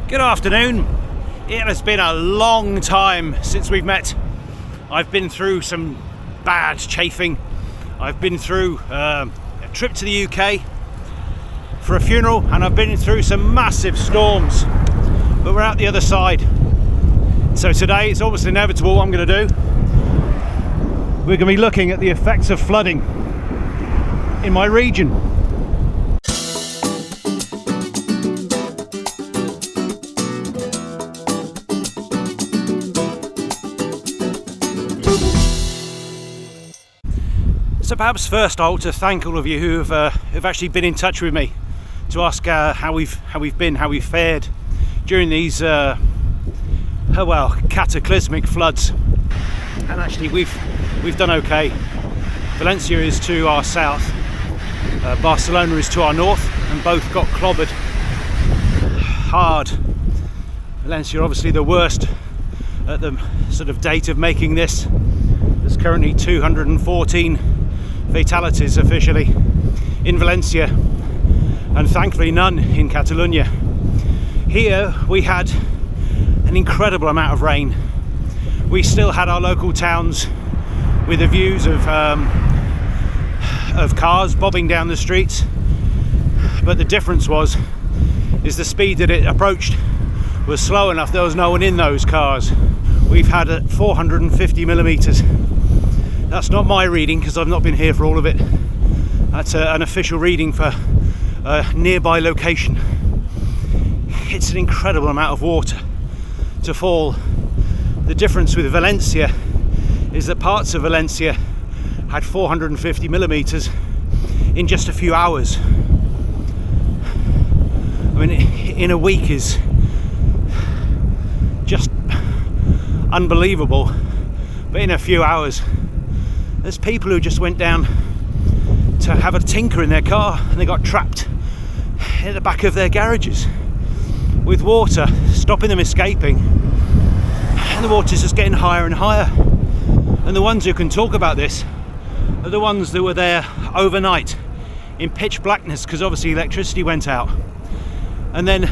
Good afternoon. It has been a long time since we've met. I've been through some bad chafing. I've been through a trip to the UK for a funeral, and I've been through some massive storms, but we're out the other side. So today it's almost inevitable what I'm going to do. We're going to be looking at the effects of flooding in my region. So perhaps first I want to thank all of you who have actually been in touch with me to ask how we've fared during these cataclysmic floods. And actually we've done okay. Valencia is to our south, Barcelona is to our north, and both got clobbered hard. Valencia obviously the worst at the sort of date of making this. There's currently 214 fatalities officially in Valencia, and thankfully none in Catalonia. Here we had an incredible amount of rain. We still had our local towns with the views of cars bobbing down the streets, but the difference is the speed that it approached was slow enough. There was no one in those cars. We've had 450 millimeters. That's not my reading because I've not been here for all of it. That's an official reading for a nearby location. It's an incredible amount of water to fall. The difference with Valencia is that parts of Valencia had 450 millimeters in just a few hours. I mean, in a week is just unbelievable, but in a few hours. There's people who just went down to have a tinker in their car and they got trapped in the back of their garages with water stopping them escaping, and the water's just getting higher and higher. And the ones who can talk about this are the ones that were there overnight in pitch blackness because obviously electricity went out, and then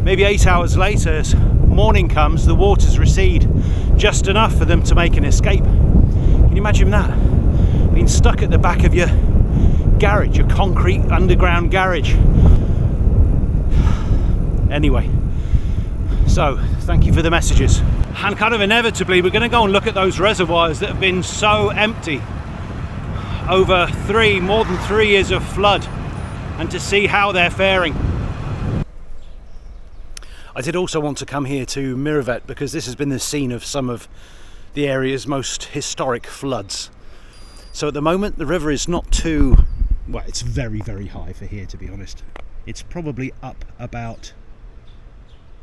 maybe 8 hours later as morning comes the waters recede just enough for them to make an escape. Can you imagine that? Being stuck at the back of your garage, your concrete underground garage. Anyway, so thank you for the messages. And kind of inevitably we're going to go and look at those reservoirs that have been so empty over more than 3 years of flood, and to see how they're faring. I did also want to come here to Miravet because this has been the scene of some of the area's most historic floods. So at the moment the river is not too, well, it's very, very high for here, to be honest. It's probably up about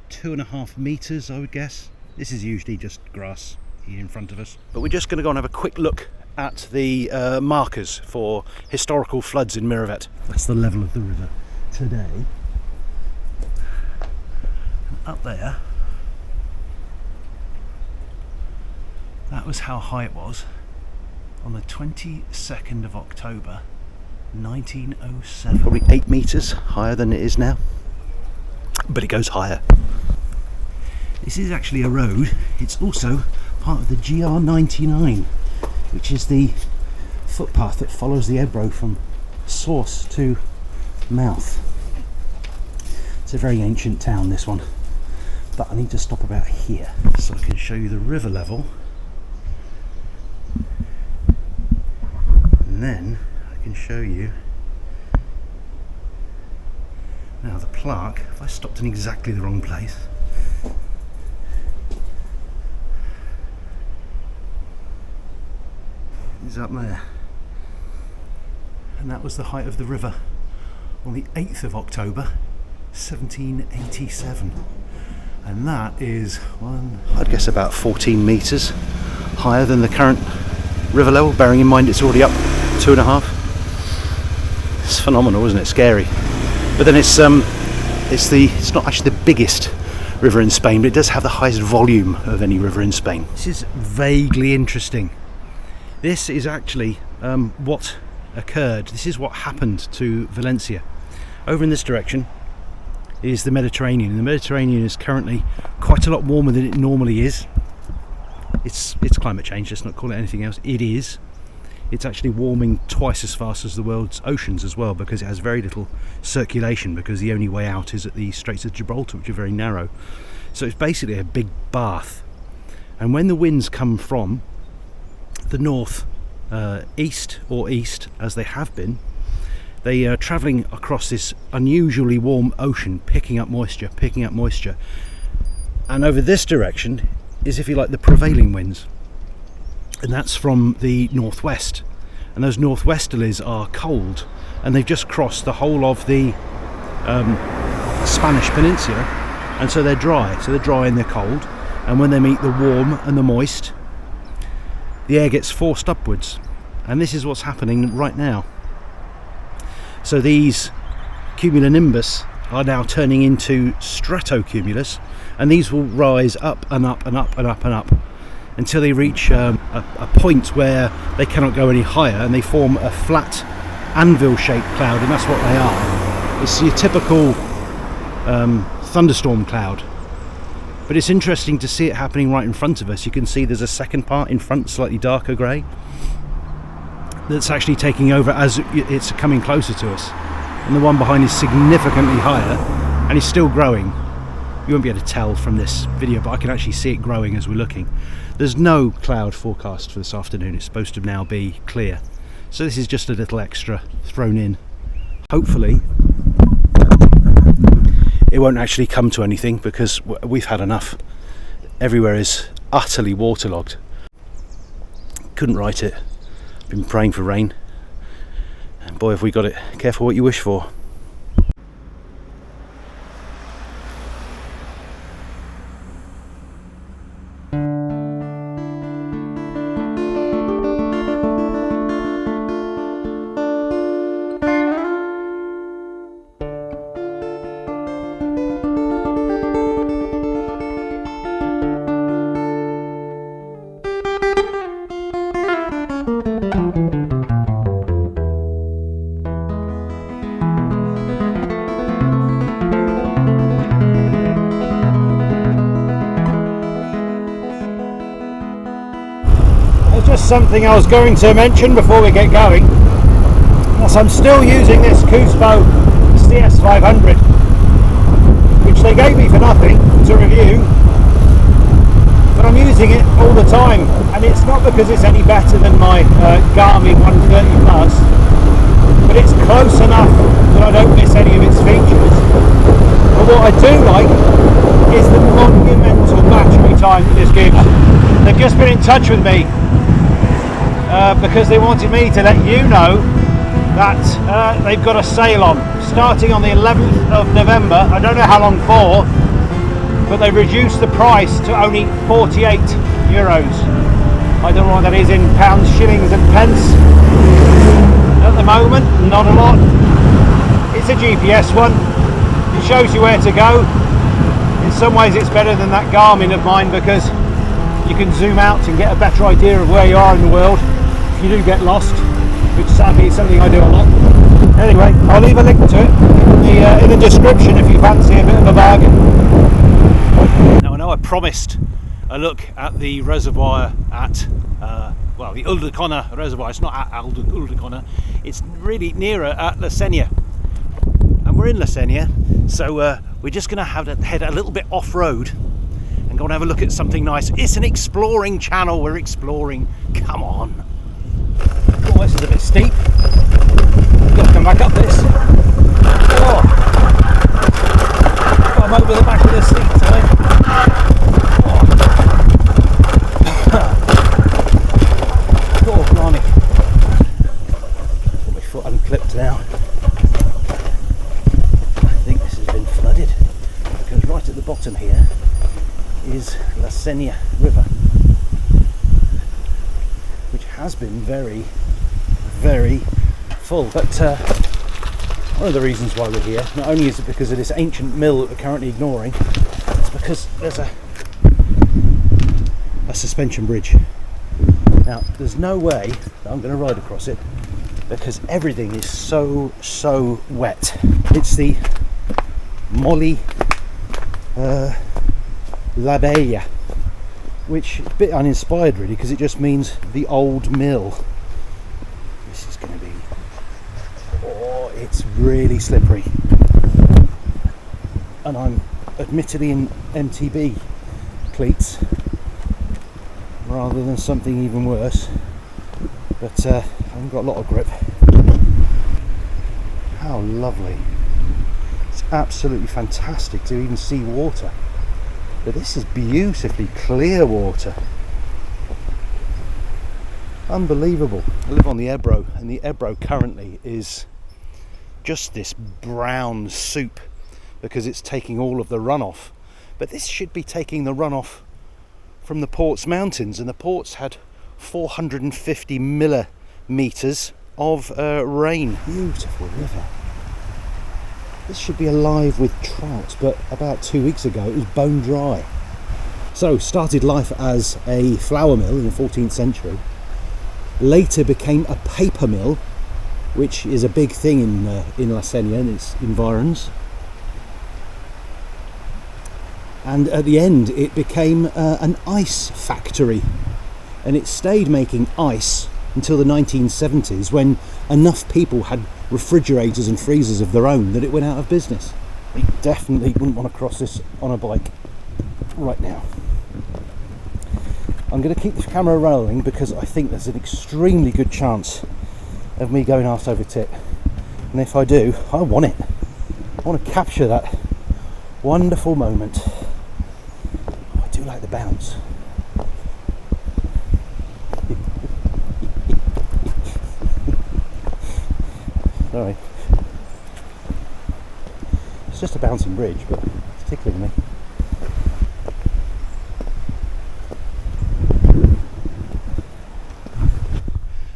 2.5 meters, I would guess. This is usually just grass here in front of us. But we're just going to go and have a quick look at the markers for historical floods in Miravet. That's the level of the river today. And up there, that was how high it was on the 22nd of October 1907. Probably 8 meters higher than it is now, but it goes higher. This is actually a road. It's also part of the GR99, which is the footpath that follows the Ebro from source to mouth. It's a very ancient town, this one, but I need to stop about here so I can show you the river level. And then I can show you now the plaque. If I stopped in exactly the wrong place, is up there, and that was the height of the river on the 8th of October 1787, and that is I'd guess about 14 meters higher than the current river level, bearing in mind it's already up 2.5. It's phenomenal, isn't it? Scary. But then it's not actually the biggest river in Spain, but it does have the highest volume of any river in Spain. This is vaguely interesting. This is actually what occurred. This is what happened to Valencia. Over in this direction, is the Mediterranean. The Mediterranean is currently quite a lot warmer than it normally is. It's climate change, let's not call it anything else. It is. It's actually warming twice as fast as the world's oceans as well, because it has very little circulation, because the only way out is at the Straits of Gibraltar, which are very narrow. So it's basically a big bath. And when the winds come from the north, east, as they have been, they are travelling across this unusually warm ocean, picking up moisture. And over this direction is, if you like, the prevailing winds. And that's from the northwest. And those northwesterlies are cold. And they've just crossed the whole of the Spanish peninsula. And so they're dry. So they're dry and they're cold. And when they meet the warm and the moist, the air gets forced upwards. And this is what's happening right now. So these cumulonimbus are now turning into stratocumulus, and these will rise up and up and up and up and up until they reach a point where they cannot go any higher, and they form a flat anvil-shaped cloud, and that's what they are. It's your typical thunderstorm cloud. But it's interesting to see it happening right in front of us. You can see there's a second part in front, slightly darker grey, that's actually taking over as it's coming closer to us. And the one behind is significantly higher, and it's still growing. You won't be able to tell from this video, but I can actually see it growing as we're looking. There's no cloud forecast for this afternoon. It's supposed to now be clear. So this is just a little extra thrown in. Hopefully it won't actually come to anything, because we've had enough. Everywhere is utterly waterlogged. Couldn't write it. Been praying for rain, and boy have we got it. Careful what you wish for. Just something I was going to mention before we get going. Yes, I'm still using this Coospo CS500, which they gave me for nothing to review, but I'm using it all the time, and it's not because it's any better than my Garmin 130 Plus, but it's close enough that I don't miss any of its features. But what I do like is the monumental battery time that this gives. They've just been in touch with me because they wanted me to let you know that they've got a sale on, starting on the 11th of November. I don't know how long for, but they've reduced the price to only €48. I don't know what that is in pounds, shillings and pence. At the moment, not a lot. It's a GPS one. It shows you where to go. In some ways it's better than that Garmin of mine, because you can zoom out and get a better idea of where you are in the world if you do get lost, which sadly is something I do a lot. Anyway, I'll leave a link to it in the description if you fancy a bit of a bargain. Now I know I promised a look at the reservoir at well, the Uldecona reservoir. It's not at Uldecona, it's really nearer at Valencia, and we're in Valencia, so we're just going to head a little bit off-road and go and have a look at something nice. It's an exploring channel, we're exploring. Come on. Oh, this is a bit steep. Got to come back up this. Oh. I'm over the back of the seat today. Oh, blimey. Got my foot unclipped now. I think this has been flooded, because right at the bottom here is Valencia River, which has been very, very full. But one of the reasons why we're here, not only is it because of this ancient mill that we're currently ignoring, it's because there's a suspension bridge. Now, there's no way that I'm going to ride across it, because everything is so wet. It's the Molly Labella, which is a bit uninspired really, because it just means the old mill. This is going to be, oh, it's really slippery, and I'm admittedly in MTB cleats rather than something even worse, but I haven't got a lot of grip. How lovely. It's absolutely fantastic to even see water, but this is beautifully clear water. Unbelievable. I live on the Ebro, and the Ebro currently is just this brown soup because it's taking all of the runoff, but this should be taking the runoff from the port's mountains, and the port's had 450 millimeters of rain. Beautiful river. This should be alive with trout, but about 2 weeks ago it was bone dry. So started life as a flour mill in the 14th century, later became a paper mill, which is a big thing in Valencia and its environs, and at the end it became an ice factory, and it stayed making ice until the 1970s, when enough people had refrigerators and freezers of their own that it went out of business. We definitely wouldn't want to cross this on a bike right now. I'm going to keep the camera rolling because I think there's an extremely good chance of me going arse over tit, and if I do, I want it. I want to capture that wonderful moment. Oh, I do like the bounce. Sorry, it's just a bouncing bridge, but it's tickling me.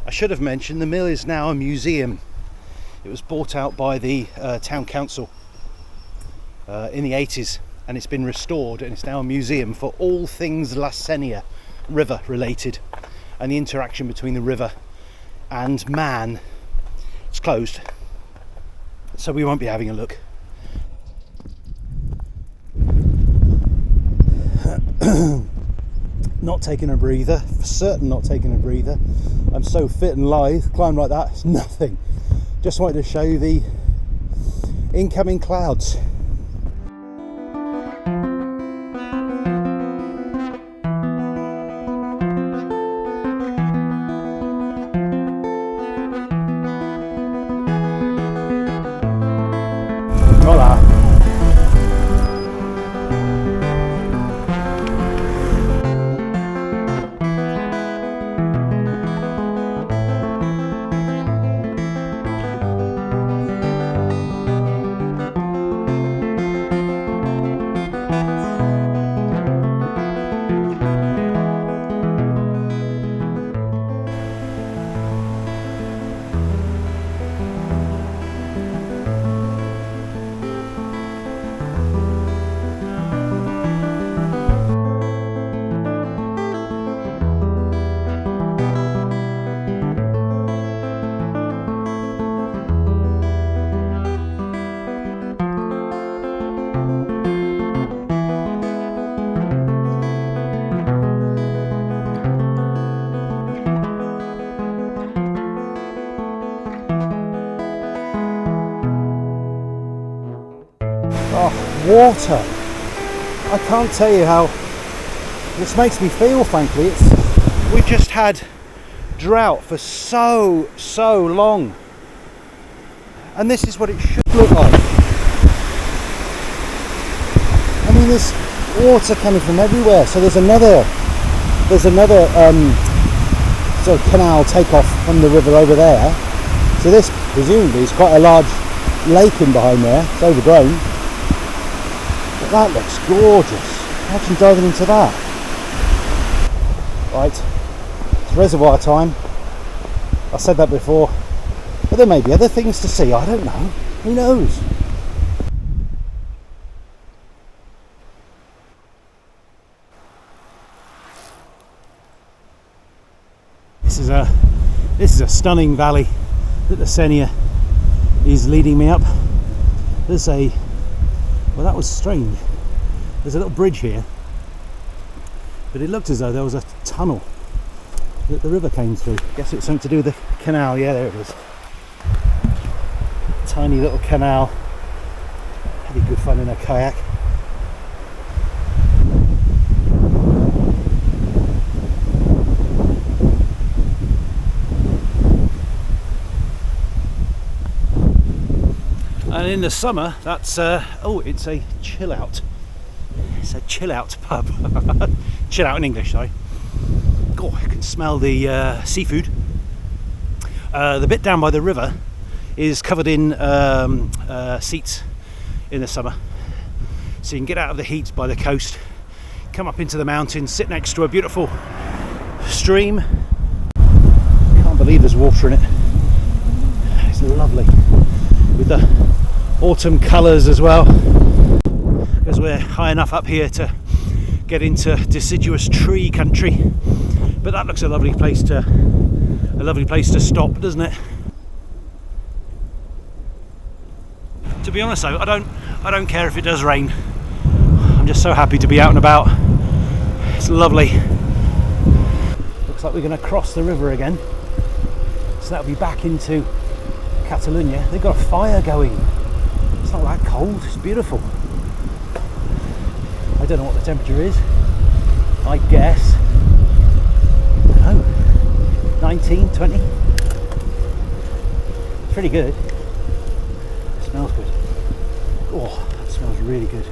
I should have mentioned the mill is now a museum. It was bought out by the town council in the 80s, and it's been restored, and it's now a museum for all things Valencia river related, and the interaction between the river and man. It's closed, so we won't be having a look. Not taking a breather, for certain not taking a breather. I'm so fit and lithe, climb like that, it's nothing. Just wanted to show you the incoming clouds. Hola. Water. I can't tell you how this makes me feel, frankly. We've just had drought for so long, and this is what it should look like. I mean, there's water coming from everywhere, so there's another sort of canal takeoff from the river over there. So this presumably is quite a large lake in behind there. It's overgrown. But that looks gorgeous. Imagine diving into that. Right, it's reservoir time. I said that before, but there may be other things to see. I don't know. Who knows? This is a stunning valley that the Senia is leading me up. There's a Well, that was strange. There's a little bridge here, but it looked as though there was a tunnel that the river came through. Guess it's something to do with the canal. Yeah, there it is. Tiny little canal. That'd be good fun in a kayak. And in the summer, that's oh, it's a chill out. It's a chill out pub. Chill out in English, sorry. Oh, I can smell the seafood. The bit down by the river is covered in seats in the summer, so you can get out of the heat by the coast, come up into the mountains, sit next to a beautiful stream. Can't believe there's water in it. It's lovely with the autumn colours as well, because we're high enough up here to get into deciduous tree country. But that looks a lovely place to stop, doesn't it? To be honest though, I don't care if it does rain. I'm just so happy to be out and about. It's lovely. Looks like we're going to cross the river again, so that'll be back into Catalonia. They've got a fire going. It's not that cold, it's beautiful. I don't know what the temperature is. I guess, I don't know, 19, 20. Pretty good. It smells good. Oh, that smells really good.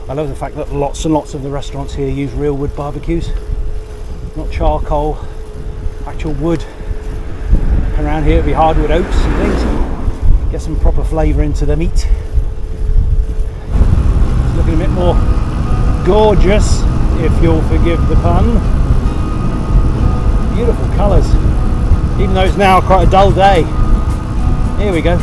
I love the fact that lots and lots of the restaurants here use real wood barbecues, not charcoal, actual wood. Around here it'd be hardwood oaks and things. Get some proper flavour into the meat. It's looking a bit more gorgeous, if you'll forgive the pun. Beautiful colours, even though it's now quite a dull day. Here we go.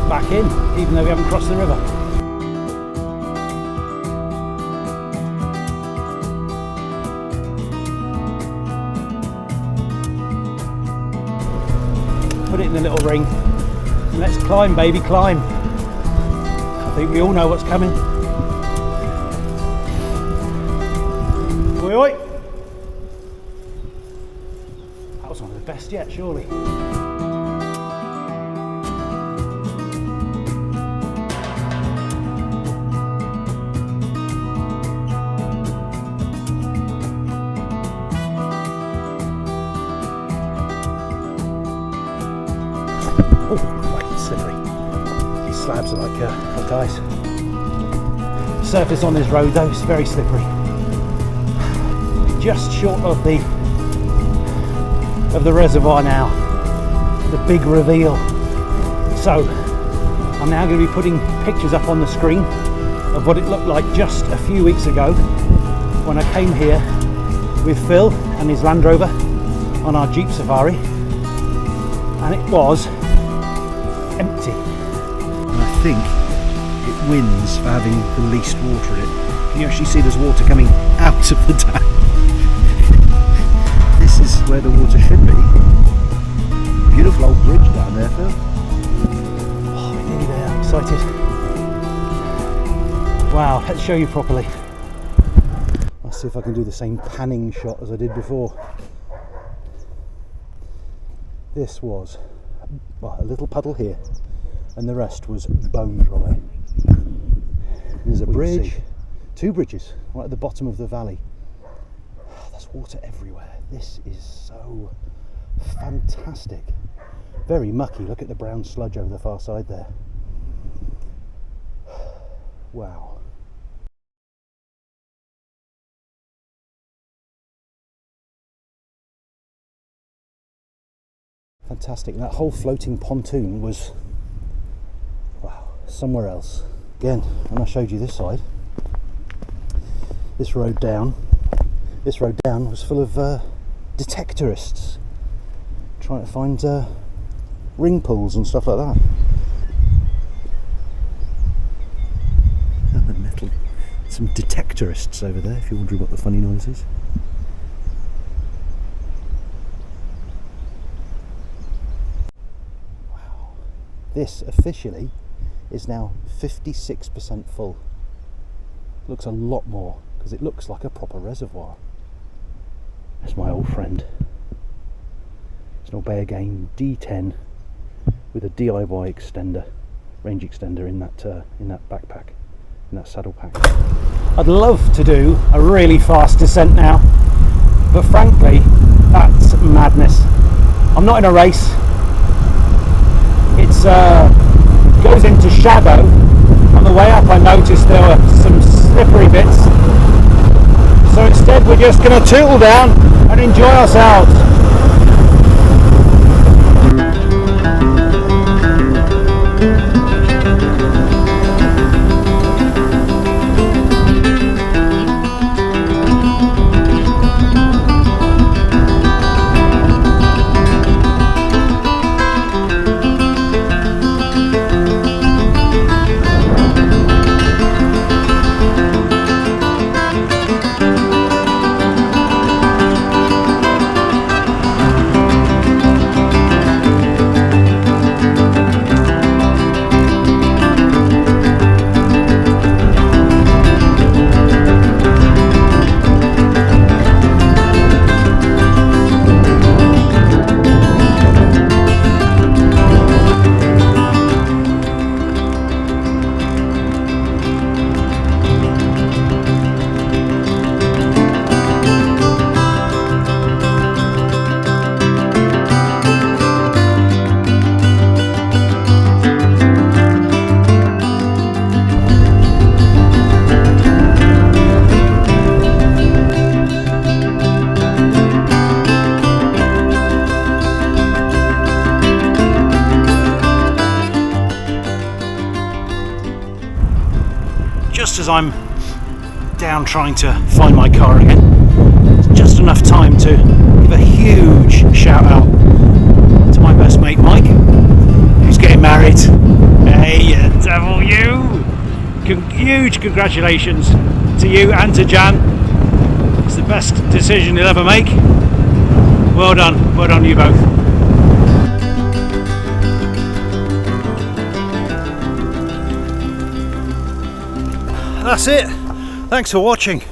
Back in, even though we haven't crossed the river. Put it in the little ring. And let's climb, baby, climb. I think we all know what's coming. Oi, oi. That was one of the best yet, surely. Oh, quite slippery. These slabs are like ice. The surface on this road though is very slippery. Just short of the reservoir now. The big reveal. So I'm now going to be putting pictures up on the screen of what it looked like just a few weeks ago when I came here with Phil and his Land Rover on our Jeep safari, and it was empty. And I think it wins for having the least water in it. Can you actually see there's water coming out of the dam? This is where the water should be. Beautiful old bridge down there, Phil. Oh, we're nearly there. I'm excited. Wow, let's show you properly. I'll see if I can do the same panning shot as I did before. This was, well, a little puddle here, and the rest was bone dry. There's a bridge, two bridges, right at the bottom of the valley. Oh, there's water everywhere. This is so fantastic. Very mucky. Look at the brown sludge over the far side there. Wow. Fantastic. And that whole floating pontoon was, wow, somewhere else. Again, when I showed you this side, this road down was full of detectorists trying to find ring pulls and stuff like that. And the metal, some detectorists over there, if you're wondering what the funny noise is. This officially is now 56% full. Looks a lot more because it looks like a proper reservoir. That's my old friend. It's an Orbea Gain D10 with a DIY extender, range extender in that backpack, in that saddle pack. I'd love to do a really fast descent now, but frankly, that's madness. I'm not in a race. It goes into shadow. On the way up I noticed there were some slippery bits, so instead we're just going to tootle down and enjoy ourselves. Just as I'm down trying to find my car again, it's just enough time to give a huge shout out to my best mate Mike, who's getting married. Hey, you devil, you! Huge congratulations to you and to Jan. It's the best decision he'll ever make. Well done you both. That's it. Thanks for watching.